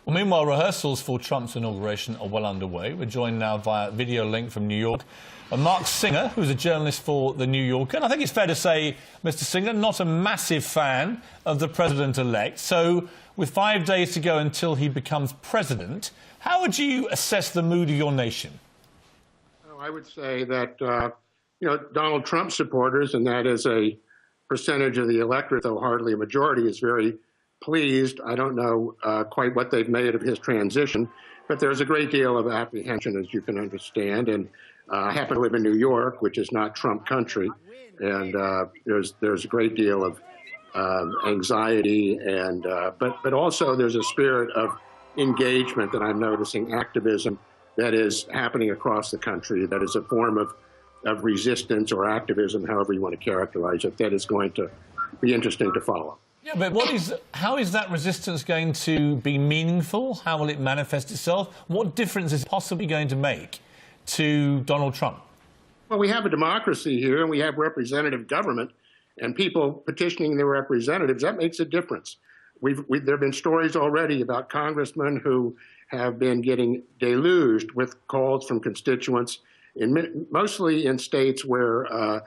Well, meanwhile, rehearsals for Trump's inauguration are well underway. We're joined now via video link from New York. Mark Singer, who's a journalist for The New Yorker. And I think it's fair to say, Mr. Singer, not a massive fan of the president-elect. So, with 5 days to go until he becomes president, how would you assess the mood of your nation? Well, I would say that, Donald Trump supporters, and that is a percentage of the electorate, though hardly a majority, is very pleased. I don't know quite what they've made of his transition, but there's a great deal of apprehension, as you can understand. And I happen to live in New York, which is not Trump country, and there's a great deal of anxiety, and but also there's a spirit of engagement that I'm noticing, activism that is happening across the country. That is a form of resistance or activism, however you want to characterize it, that is going to be interesting to follow. Yeah, but how is that resistance going to be meaningful? How will it manifest itself? What difference is it possibly going to make to Donald Trump? Well, we have a democracy here, and we have representative government, and people petitioning their representatives. That makes a difference. There have been stories already about congressmen who have been getting deluged with calls from constituents, mostly in states where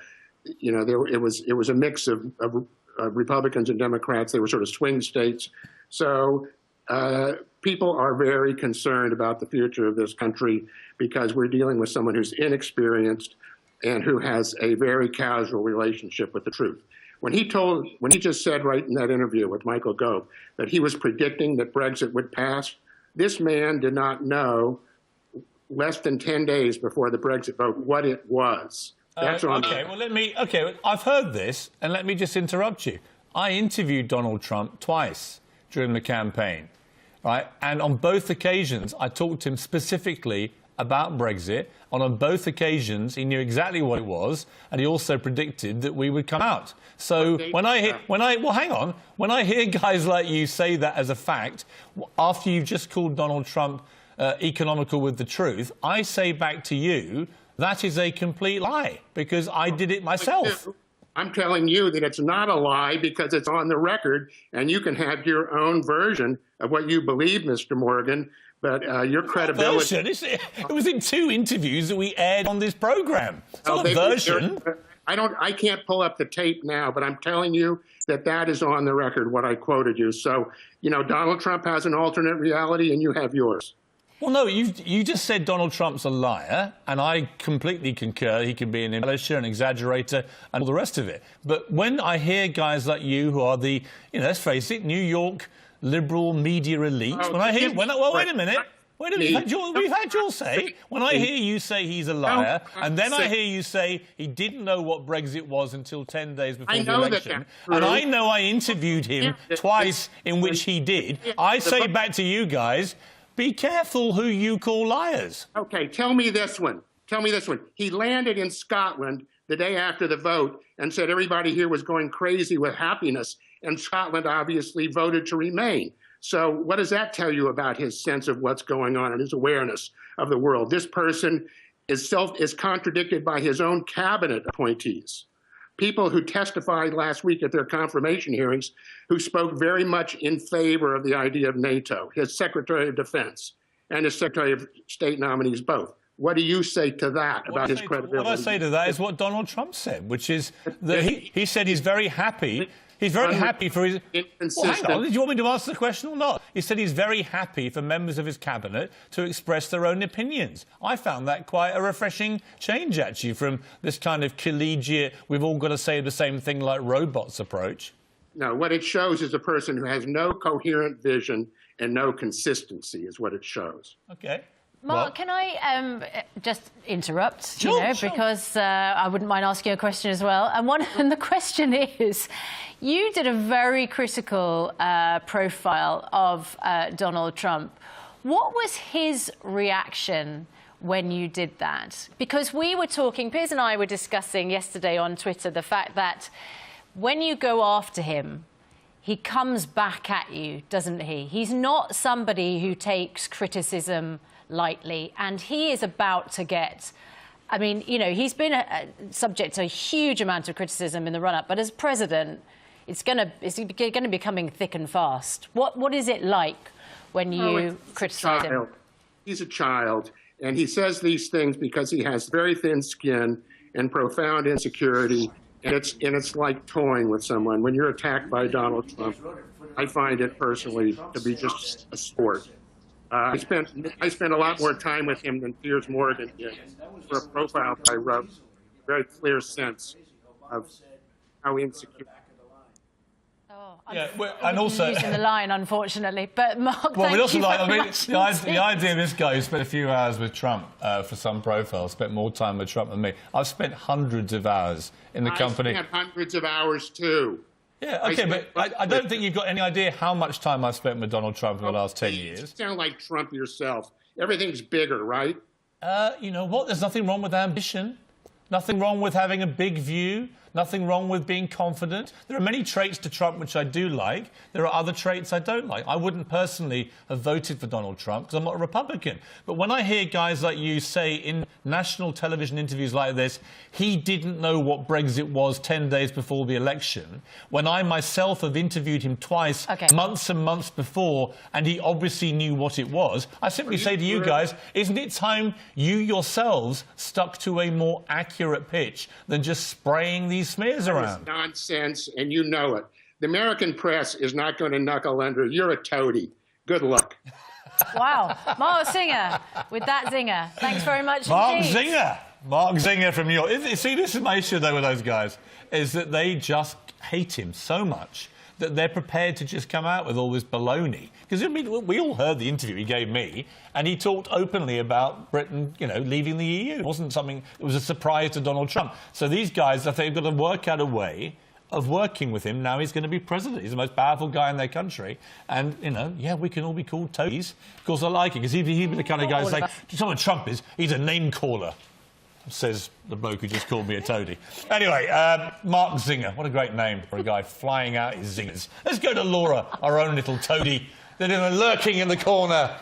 it was a mix of Republicans and Democrats. They were sort of swing states. So people are very concerned about the future of this country because we're dealing with someone who's inexperienced and who has a very casual relationship with the truth. When he just said right in that interview with Michael Gove that he was predicting that Brexit would pass, this man did not know less than 10 days before the Brexit vote what it was. That's okay, well, I've heard this, and let me just interrupt you. I interviewed Donald Trump twice during the campaign, right? And on both occasions, I talked to him specifically about Brexit. And on both occasions, he knew exactly what it was, and he also predicted that we would come out. So when I hear guys like you say that as a fact, after you've just called Donald Trump economical with the truth, I say back to you, that is a complete lie, because I did it myself. I'm telling you that it's not a lie because it's on the record, and you can have your own version of what you believe, Mr. Morgan, but your credibility... It was in 2 interviews that we aired on this program. It's not a version. I can't pull up the tape now, but I'm telling you that is on the record, what I quoted you. So, Donald Trump has an alternate reality, and you have yours. Well, no, you just said Donald Trump's a liar, and I completely concur. He can be an embellisher, an exaggerator, and all the rest of it. But when I hear guys like you, who are the, let's face it, New York liberal media elite, wait a minute. We've had your say. When I hear you say he's a liar, and then I hear you say he didn't know what Brexit was until 10 days before the election, and I know I interviewed him twice in which he did, I say back to you guys, be careful who you call liars. Okay, tell me this one. He landed in Scotland the day after the vote and said everybody here was going crazy with happiness, and Scotland obviously voted to remain. So what does that tell you about his sense of what's going on and his awareness of the world? This person is contradicted by his own cabinet appointees. People who testified last week at their confirmation hearings who spoke very much in favor of the idea of NATO, his Secretary of Defense and his Secretary of State nominees both. What do you say to that about his credibility? What I say to that is what Donald Trump said, which is that he said he's very happy. He's very happy for his... Well, hang on, do you want me to answer the question or not? He said he's very happy for members of his cabinet to express their own opinions. I found that quite a refreshing change, actually, from this kind of collegiate, we've all got to say the same thing like robots approach. No, what it shows is a person who has no coherent vision and no consistency is what it shows. OK. Mark, can I just interrupt, Sure. because I wouldn't mind asking a question as well. And the question is, you did a very critical profile of Donald Trump. What was his reaction when you did that? Because we were talking, Piers and I were discussing yesterday on Twitter the fact that when you go after him, he comes back at you, doesn't he? He's not somebody who takes criticism lightly, and he is about to get... I mean, he's been subject to a huge amount of criticism in the run-up, but as president, it's going to be coming thick and fast. What is it like when you criticise him? He's a child, and he says these things because he has very thin skin and profound insecurity, and it's like toying with someone. When you're attacked by Donald Trump, I find it personally to be just a sport. I spent a lot more time with him than Piers Morgan did for a profile that I wrote. Very clear sense of how insecure. Yeah, and also using the line, unfortunately. But Mark, well, we also thank you very much the idea of this guy who spent a few hours with Trump for some profile, spent more time with Trump than me. I've spent hundreds of hours in the company. I spent hundreds of hours too. Yeah, okay, but I don't think you've got any idea how much time I've spent with Donald Trump in the last 10 years. You sound like Trump yourself. Everything's bigger, right? You know what? There's nothing wrong with ambition. Nothing wrong with having a big view. Nothing wrong with being confident. There are many traits to Trump which I do like. There are other traits I don't like. I wouldn't personally have voted for Donald Trump because I'm not a Republican. But when I hear guys like you say in national television interviews like this, he didn't know what Brexit was 10 days before the election, when I myself have interviewed him twice, months and months before, and he obviously knew what it was, I simply say to you guys, isn't it time you yourselves stuck to a more accurate pitch than just spraying these smears around? Nonsense, and you know it. The American press is not going to knuckle under. You're a toady. Good luck. Wow. Mark Singer with that zinger. Thanks very much Mark indeed. Zinger. Mark Zinger from New York. See, this is my issue, though, with those guys, is that they just hate him so much that they're prepared to just come out with all this baloney. Because, I mean, we all heard the interview he gave me, and he talked openly about Britain, you know, leaving the EU. It wasn't something that was a surprise to Donald Trump. So these guys, I think, have got to work out a way of working with him. Now he's going to be president. He's the most powerful guy in their country. And, you know, yeah, we can all be called toadies. Of course, I like it, because he'd be the kind of guy who's like, someone Trump is, he's a name caller, says the bloke who just called me a toady. Anyway, Mark Zinger. What a great name for a guy flying out his zingers. Let's go to Laura, our own little toady, that is lurking in the corner.